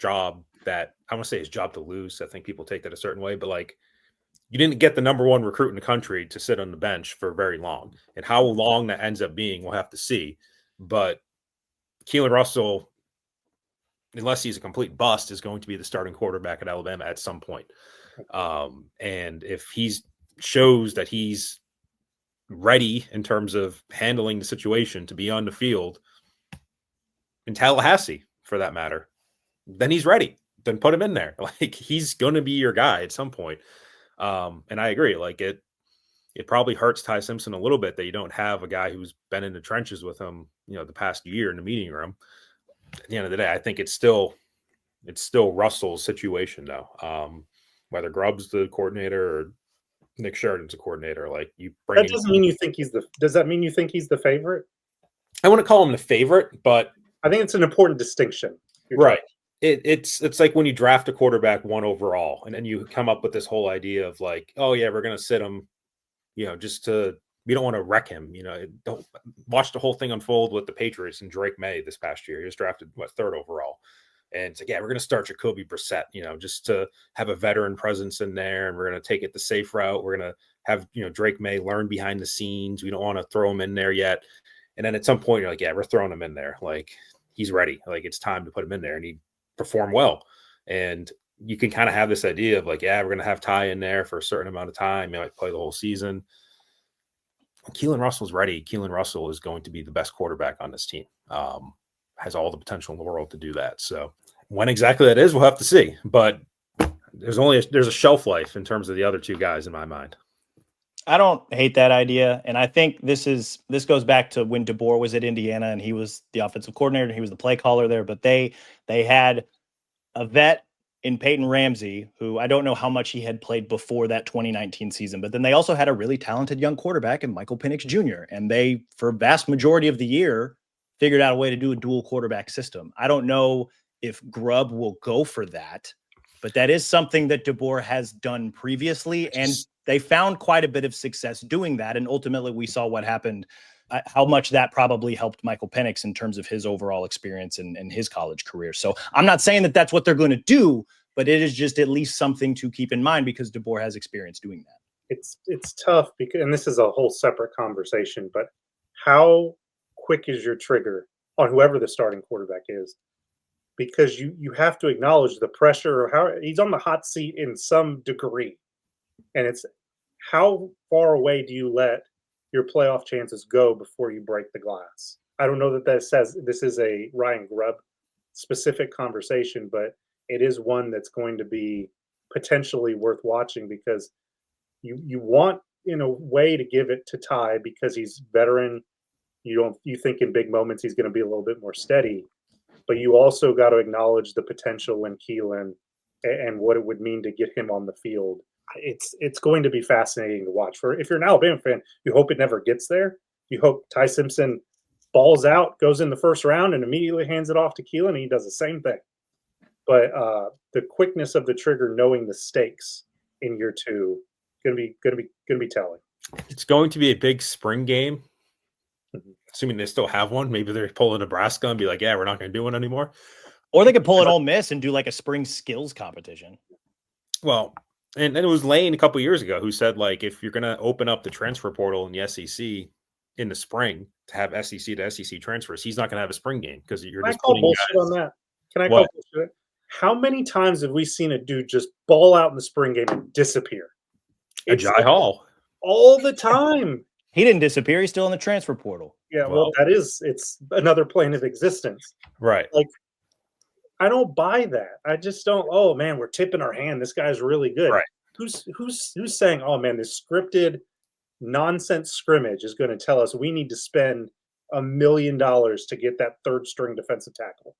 Speaker 3: job that I want to say his job to lose. I think people take that a certain way, but like you didn't get the #1 recruit in the country to sit on the bench for very long, and how long that ends up being, we'll have to see. But Keelan Russell, unless he's a complete bust, is going to be the starting quarterback at Alabama at some point. And if he shows that he's ready in terms of handling the situation to be on the field in Tallahassee, for that matter, then he's ready. Then put him in there. Like he's going to be your guy at some point. And I agree. Like it probably hurts Ty Simpson a little bit that you don't have a guy who's been in the trenches with him, the past year in the meeting room. At the end of the day, I think it's still Russell's situation though. Whether Grubb's the coordinator or Nick Sheridan's a coordinator, like you bring.
Speaker 2: That doesn't mean you think does that mean you think he's the favorite?
Speaker 3: I want to call him the favorite, but
Speaker 2: I think it's an important distinction.
Speaker 3: Right. It's like when you draft a quarterback 1 overall, and then you come up with this whole idea of like, oh yeah, we're gonna sit him, just to we don't want to wreck him. Don't watch the whole thing unfold with the Patriots and Drake May this past year. He was drafted 3rd overall. And it's like, yeah, we're going to start Jacoby Brissett, just to have a veteran presence in there. And we're going to take it the safe route. We're going to have, Drake May learn behind the scenes. We don't want to throw him in there yet. And then at some point, you're like, yeah, we're throwing him in there. Like, he's ready. Like, it's time to put him in there. And he performed well. And you can kind of have this idea of like, yeah, we're going to have Ty in there for a certain amount of time. He might play the whole season. Keelan Russell's ready. Keelan Russell is going to be the best quarterback on this team. Has all the potential in the world to do that. So when exactly that is, we'll have to see. But there's a shelf life in terms of the other 2 guys in my mind.
Speaker 1: I don't hate that idea. And I think this goes back to when DeBoer was at Indiana and he was the offensive coordinator and he was the play caller there. But they had a vet in Peyton Ramsey, who I don't know how much he had played before that 2019 season, but then they also had a really talented young quarterback in Michael Penix Jr. And they, for a vast majority of the year, figured out a way to do a dual quarterback system. I don't know if Grubb will go for that, but that is something that DeBoer has done previously, and they found quite a bit of success doing that. And ultimately we saw what happened, how much that probably helped Michael Penix in terms of his overall experience and his college career. So I'm not saying that that's what they're going to do, but it is just at least something to keep in mind because DeBoer has experience doing that.
Speaker 2: It's tough because, and this is a whole separate conversation, but how quick is your trigger on whoever the starting quarterback is? Because you have to acknowledge the pressure of how he's on the hot seat in some degree. And it's how far away do you let your playoff chances go before you break the glass? I don't know that says this is a Ryan Grubb specific conversation, but it is one that's going to be potentially worth watching because you want, in a way, to give it to Ty because he's veteran. You think in big moments he's going to be a little bit more steady, but you also got to acknowledge the potential in Keelan and what it would mean to get him on the field it's going to be fascinating to watch. For if you're an Alabama fan, you hope it never gets there. You hope Ty Simpson balls out, goes in the first round, and immediately hands it off to Keelan, and he does the same thing. But the quickness of the trigger, knowing the stakes in year two, gonna be telling.
Speaker 3: It's going to be a big spring game,
Speaker 2: Mhm.
Speaker 3: assuming they still have one. Maybe they're pulling Nebraska and be like, "Yeah, we're not going to do one anymore."
Speaker 1: Or they could pull an Ole Miss and do like a spring skills competition.
Speaker 3: Well, and it was Lane a couple years ago who said, like, if you're going to open up the transfer portal in the SEC in the spring to have SEC to SEC transfers, he's not going to have a spring game because you're
Speaker 2: Can I
Speaker 3: just
Speaker 2: call
Speaker 3: putting
Speaker 2: bullshit
Speaker 3: guys.
Speaker 2: on that? Can I
Speaker 3: What?
Speaker 2: call bullshit? How many times have we seen a dude just ball out in the spring game and disappear? It's
Speaker 3: Ajay Hall.
Speaker 2: all the time.
Speaker 1: He didn't disappear. He's still in the transfer portal.
Speaker 2: Yeah, well, it's another plane of existence.
Speaker 3: Right.
Speaker 2: Like, I don't buy that. I just don't. Oh man, we're tipping our hand. This guy's really good.
Speaker 3: Right.
Speaker 2: Who's saying, oh man, this scripted nonsense scrimmage is going to tell us we need to spend $1 million to get that third string defensive tackle?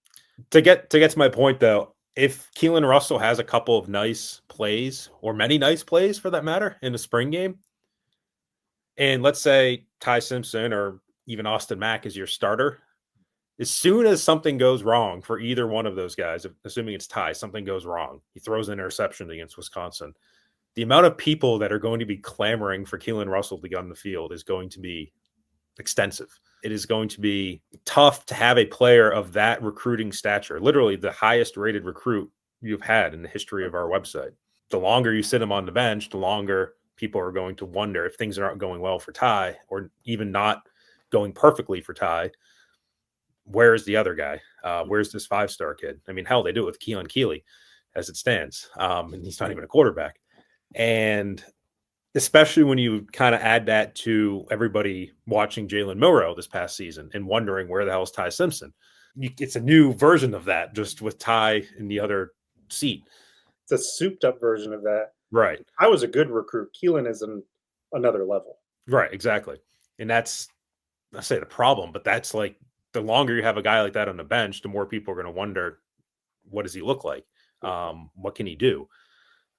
Speaker 3: To get to my point, though, if Keelan Russell has a couple of nice plays, or many nice plays for that matter, in the spring game, and let's say Ty Simpson or even Austin Mack is your starter, as soon as something goes wrong for either one of those guys, assuming it's Ty, something goes wrong, he throws an interception against Wisconsin, the amount of people that are going to be clamoring for Keelan Russell to get on the field is going to be extensive. It is going to be tough to have a player of that recruiting stature, literally the highest rated recruit you've had in the history of our website. The longer you sit him on the bench, the longer people are going to wonder if things aren't going well for Ty, or even not going perfectly for Ty. Where's the other guy? Where's this 5-star kid? I mean, hell, they do it with Keelan Keeley as it stands. And he's not even a quarterback. And especially when you kind of add that to everybody watching Jalen Milroe this past season and wondering where the hell is Ty Simpson. It's a new version of that, just with Ty in the other seat.
Speaker 2: It's a souped up version of that.
Speaker 3: Right.
Speaker 2: I was a good recruit. Keelan is another level.
Speaker 3: Right, exactly. And that's, I say the problem, but that's like, the longer you have a guy like that on the bench, the more people are going to wonder, what does he look like? What can he do?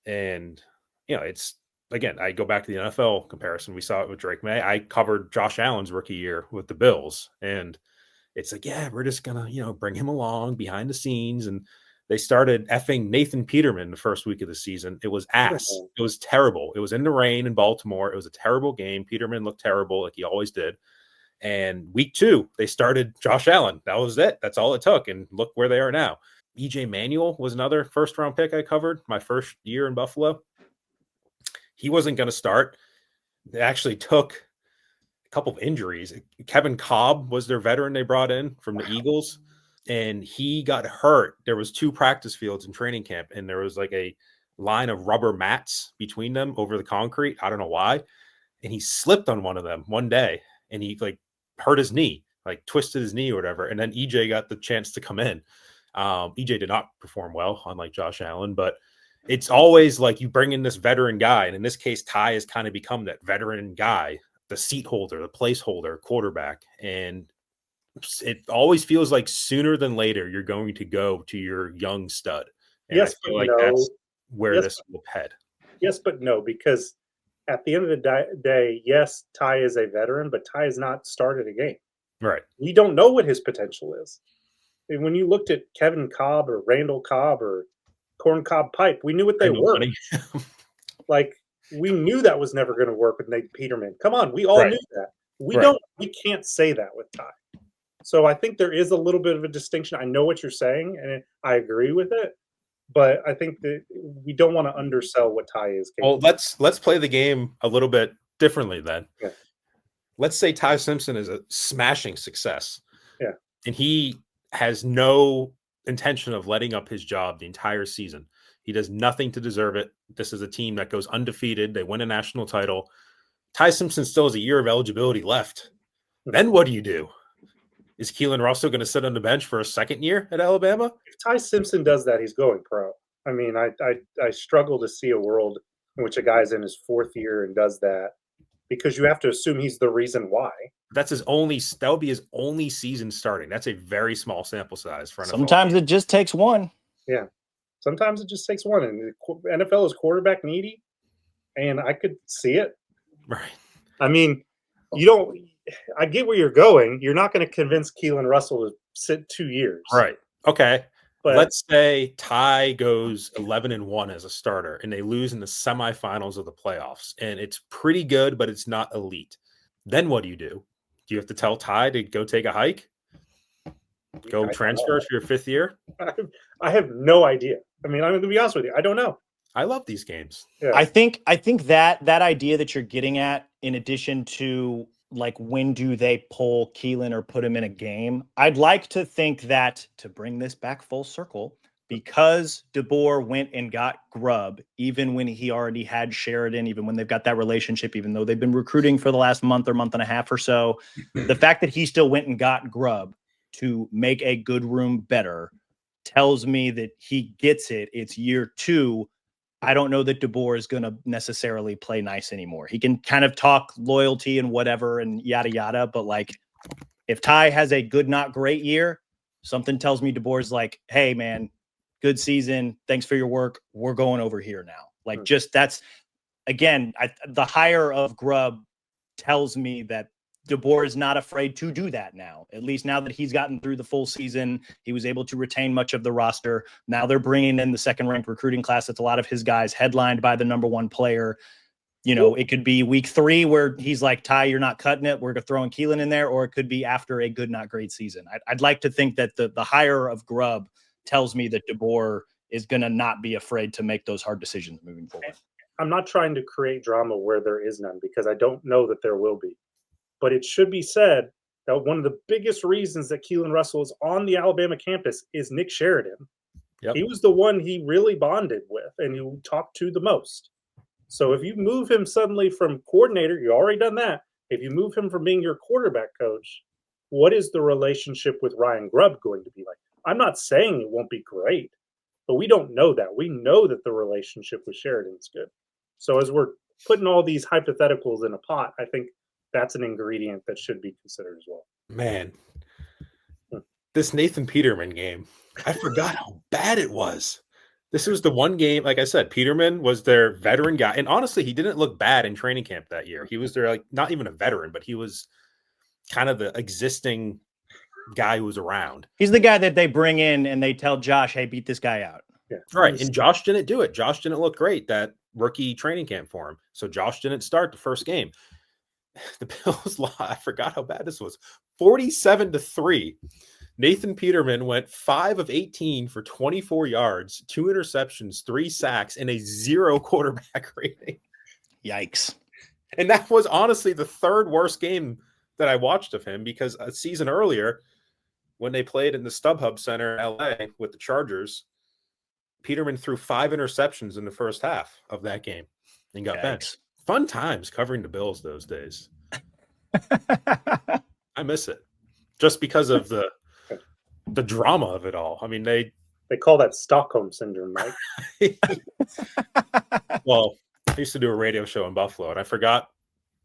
Speaker 3: And, it's, again, I go back to the NFL comparison. We saw it with Drake May. I covered Josh Allen's rookie year with the Bills, and it's like, yeah, we're just going to, bring him along behind the scenes. And they started effing Nathan Peterman the first week of the season. It was ass. It was terrible. It was in the rain in Baltimore. It was a terrible game. Peterman looked terrible, like he always did. And week 2, they started Josh Allen. That was it. That's all it took. And look where they are now. EJ Manuel was another first-round pick I covered my first year in Buffalo. He wasn't going to start. They actually took a couple of injuries. Kevin Cobb was their veteran they brought in from the Eagles, and he got hurt. There was 2 practice fields in training camp, and there was like a line of rubber mats between them over the concrete. I don't know why. And he slipped on one of them one day, and he hurt his knee, twisted his knee or whatever. And then EJ got the chance to come in. EJ did not perform well, unlike Josh Allen, but it's always like you bring in this veteran guy. And in this case, Ty has kind of become that veteran guy, the seat holder, the placeholder quarterback. And it always feels like sooner than later, you're going to go to your young stud. And
Speaker 2: yes,
Speaker 3: I feel
Speaker 2: but
Speaker 3: like that's where this will head.
Speaker 2: Yes, but no, because at the end of the day, yes, Ty is a veteran, but Ty has not started a game.
Speaker 3: Right.
Speaker 2: We don't know what his potential is. And when you looked at Kevin Cobb or Randall Cobb or Corn Cob Pipe, we knew what they were. We knew that was never going to work with Nate Peterman. Come on, we all knew that. We can't say that with Ty. So I think there is a little bit of a distinction. I know what you're saying, and I agree with it. But I think that we don't want to undersell what Ty is capable.
Speaker 3: Well, let's play the game a little bit differently then.
Speaker 2: Yeah.
Speaker 3: Let's say Ty Simpson is a smashing success.
Speaker 2: Yeah.
Speaker 3: And he has no intention of letting up his job the entire season. He does nothing to deserve it. This is a team that goes undefeated. They win a national title. Ty Simpson still has a year of eligibility left. Then what do you do? Is Keelan Russell going to sit on the bench for a second year at Alabama?
Speaker 2: If Ty Simpson does that, he's going pro. I mean, I struggle to see a world in which a guy's in his 4th year and does that, because you have to assume he's the reason why.
Speaker 3: That would be his only season starting. That's a very small sample size for NFL.
Speaker 1: Sometimes it just takes one.
Speaker 2: Yeah. Sometimes it just takes one. And NFL is quarterback needy. and I could see it.
Speaker 3: Right.
Speaker 2: I mean, I get where you're going. You're not going to convince Keelan Russell to sit 2 years.
Speaker 3: Right. Okay.
Speaker 2: But
Speaker 3: Let's say Ty goes 11-1 as a starter and they lose in the semifinals of the playoffs and it's pretty good, but it's not elite. Then what do? Do you have to tell Ty to go take a hike? Go transfer for your 5th year?
Speaker 2: I have no idea. I mean, I'm going to be honest with you. I don't know.
Speaker 3: I love these games.
Speaker 2: Yeah.
Speaker 1: I think that idea that you're getting at, in addition to like when do they pull Keelan or put him in a game, I'd like to think that, to bring this back full circle, because DeBoer went and got Grubb, even when he already had Sheridan, even when they've got that relationship, even though they've been recruiting for the last month and a half or so, the fact that he still went and got Grubb to make a good room better tells me that he gets it. It's year 2. I don't know that DeBoer is going to necessarily play nice anymore. He can kind of talk loyalty and whatever and yada, yada. But like, if Ty has a good, not great year, something tells me DeBoer's like, hey, man, good season. Thanks for your work. We're going over here now. Like, just that's, again, the hire of Grubb tells me that DeBoer is not afraid to do that now. At least now that he's gotten through the full season, he was able to retain much of the roster. Now they're bringing in the second-ranked recruiting class. That's a lot of his guys, headlined by the number 1 player. You know, it could be week 3 where he's like, Ty, you're not cutting it. We're throwing Keelan in there. Or it could be after a good, not great season. I'd like to think that the hire of Grubb tells me that DeBoer is going to not be afraid to make those hard decisions moving forward.
Speaker 2: I'm not trying to create drama where there is none, because I don't know that there will be. But it should be said that one of the biggest reasons that Keelan Russell is on the Alabama campus is Nick Sheridan.
Speaker 3: Yep.
Speaker 2: He was the one he really bonded with and who talked to the most. So if you move him suddenly from coordinator, you already done that. If you move him from being your quarterback coach, what is the relationship with Ryan Grubb going to be like? I'm not saying it won't be great, but we don't know that. We know that the relationship with Sheridan is good. So as we're putting all these hypotheticals in a pot, I think that's an ingredient that should be considered as well.
Speaker 3: Man, this Nathan Peterman game, I forgot how bad it was. This was the one game, like I said, Peterman was their veteran guy. And honestly, he didn't look bad in training camp that year. He was their, like, not even a veteran, but he was kind of the existing guy who was around.
Speaker 1: He's the guy that they bring in and they tell Josh, hey, beat this guy out.
Speaker 2: Yeah.
Speaker 3: Right. And Josh didn't do it. Josh didn't look great that rookie training camp for him. So Josh didn't start the first game. The Bills lost. I forgot how bad this was. 47-3. Nathan Peterman went 5 of 18 for 24 yards, 2 interceptions, 3 sacks, and a 0 quarterback rating.
Speaker 1: Yikes.
Speaker 3: And that was honestly the 3rd worst game that I watched of him, because a season earlier, when they played in the StubHub Center in LA with the Chargers, Peterman threw 5 interceptions in the first half of that game and got benched. Fun times covering the Bills those days. I miss it just because of the drama of it all. I mean, they
Speaker 2: call that Stockholm syndrome, Mike.
Speaker 3: Well, I used to do a radio show in Buffalo, and I forgot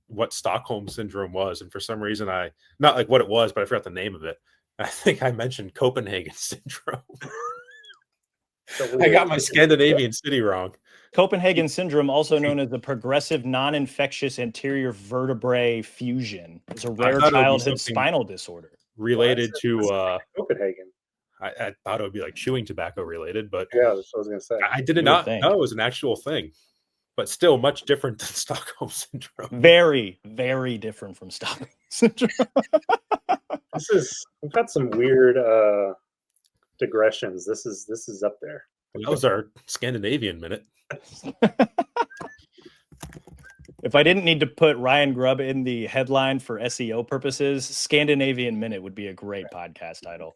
Speaker 3: what Stockholm syndrome was, and for some reason, not like what it was, but I forgot the name of it. I think I mentioned Copenhagen syndrome. I got my Scandinavian city wrong.
Speaker 1: Copenhagen syndrome, also known as the progressive non-infectious anterior vertebrae fusion, is a rare childhood spinal disorder
Speaker 3: related to
Speaker 2: Copenhagen.
Speaker 3: I thought it would be like chewing tobacco related, but
Speaker 2: yeah, that's what I was going to say.
Speaker 3: I did not know it was an actual thing, but still much different than Stockholm syndrome.
Speaker 1: Very, very different from Stockholm syndrome.
Speaker 2: We've got some weird digressions. This is up there.
Speaker 3: That was our Scandinavian minute.
Speaker 1: If I didn't need to put Ryan Grubb in the headline for SEO purposes, Scandinavian Minute would be a great podcast title.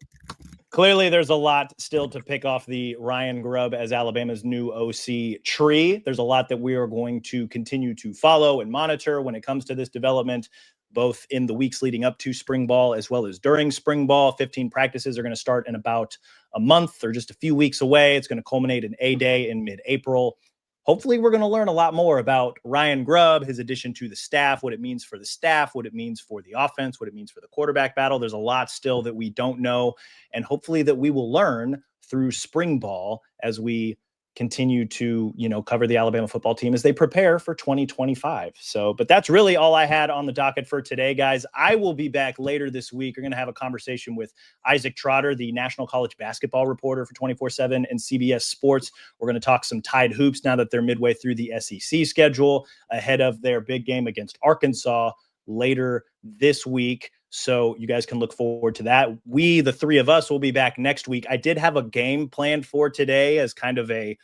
Speaker 1: Clearly, there's a lot still to pick off the Ryan Grubb as Alabama's new OC tree. There's a lot that we are going to continue to follow and monitor when it comes to this development, both in the weeks leading up to spring ball as well as during spring ball. 15 practices are going to start in about a month or just a few weeks away. It's going to culminate in A-Day in mid-April. Hopefully, we're going to learn a lot more about Ryan Grubb, his addition to the staff, what it means for the staff, what it means for the offense, what it means for the quarterback battle. There's a lot still that we don't know, and hopefully that we will learn through spring ball as we continue to, cover the Alabama football team as they prepare for 2025. So, but that's really all I had on the docket for today, guys. I will be back later this week. We're going to have a conversation with Isaac Trotter, the national college basketball reporter for 24/7 and CBS Sports. We're going to talk some Tide hoops now that they're midway through the SEC schedule ahead of their big game against Arkansas later this week. So you guys can look forward to that. We, the three of us, will be back next week. I did have a game planned for today as kind of a,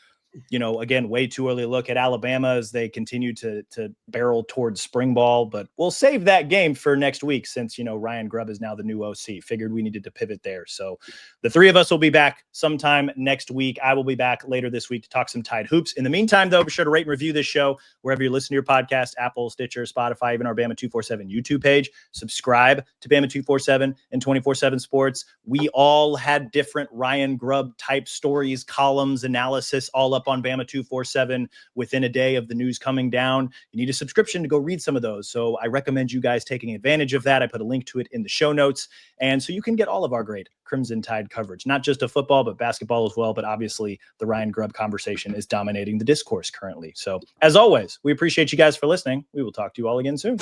Speaker 1: again, way too early look at Alabama as they continue to barrel towards spring ball, but we'll save that game for next week since, Ryan Grubb is now the new OC. Figured we needed to pivot there. So the three of us will be back sometime next week. I will be back later this week to talk some Tide hoops. In the meantime, though, be sure to rate and review this show wherever you listen to your podcast, Apple, Stitcher, Spotify, even our Bama 247 YouTube page. Subscribe to Bama 247 and 24/7 Sports. We all had different Ryan Grubb type stories, columns, analysis, all up on Bama 247 within a day of the news coming down. You need a subscription to go read some of those. So I recommend you guys taking advantage of that. I put a link to it in the show notes. And so you can get all of our great Crimson Tide coverage, not just of football, but basketball as well. But obviously the Ryan Grubb conversation is dominating the discourse currently. So as always, we appreciate you guys for listening. We will talk to you all again soon.